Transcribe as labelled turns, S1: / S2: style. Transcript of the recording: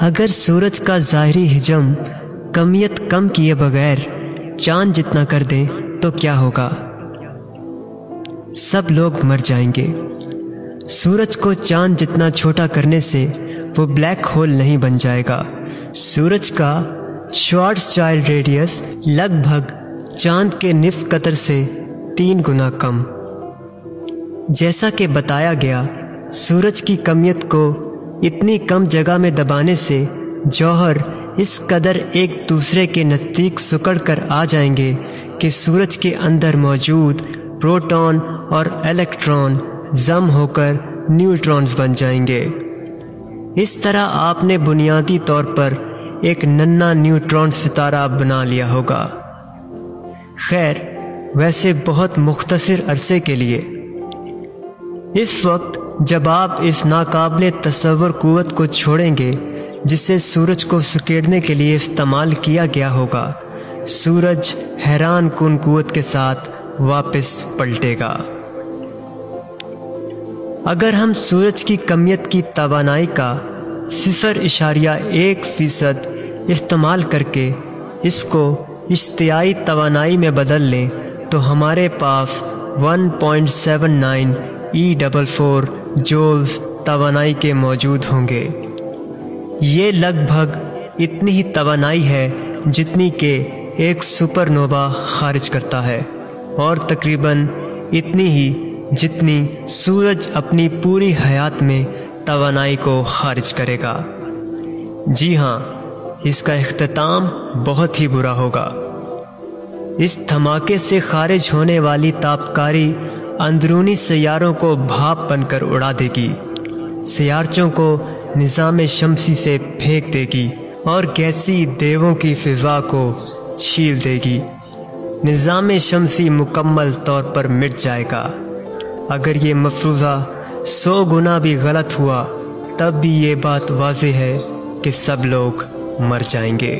S1: اگر سورج کا ظاہری حجم کمیت کم کیے بغیر چاند جتنا کر دیں تو کیا ہوگا؟ سب لوگ مر جائیں گے۔ سورج کو چاند جتنا چھوٹا کرنے سے وہ بلیک ہول نہیں بن جائے گا۔ سورج کا شوارزچائلڈ ریڈیس لگ بھگ چاند کے نصف قطر سے 3 گنا کم۔ جیسا کہ بتایا گیا، سورج کی کمیت کو اتنی کم جگہ میں دبانے سے جوہر اس قدر ایک دوسرے کے نزدیک سکڑ کر آ جائیں گے کہ سورج کے اندر موجود پروٹون اور الیکٹران ضم ہو کر نیوٹرونز بن جائیں گے۔ اس طرح آپ نے بنیادی طور پر ایک ننھا نیوٹرون ستارہ بنا لیا ہوگا۔ خیر، ویسے بہت مختصر عرصے کے لیے۔ اس وقت جب آپ اس ناقابل تصور قوت کو چھوڑیں گے جسے سورج کو سکیڑنے کے لیے استعمال کیا گیا ہوگا، سورج حیران کن قوت کے ساتھ واپس پلٹے گا۔ اگر ہم سورج کی کمیت کی توانائی کا 0.1% استعمال کر کے اس کو اشتعاعی توانائی میں بدل لیں تو ہمارے پاس 1.79 E44 جولز توانائی کے موجود ہوں گے۔ یہ لگ بھگ اتنی ہی توانائی ہے جتنی کہ ایک سپر نووا خارج کرتا ہے، اور تقریباً اتنی ہی جتنی سورج اپنی پوری حیات میں توانائی کو خارج کرے گا۔ جی ہاں، اس کا اختتام بہت ہی برا ہوگا۔ اس دھماکے سے خارج ہونے والی تابکاری اندرونی سیاروں کو بھاپ بن کر اڑا دے گی، سیارچوں کو نظام شمسی سے پھینک دے گی اور گیسی دیووں کی فضا کو چھیل دے گی۔ نظام شمسی مکمل طور پر مٹ جائے گا۔ اگر یہ مفروضہ 100 گنا بھی غلط ہوا تب بھی یہ بات واضح ہے کہ سب لوگ مر جائیں گے۔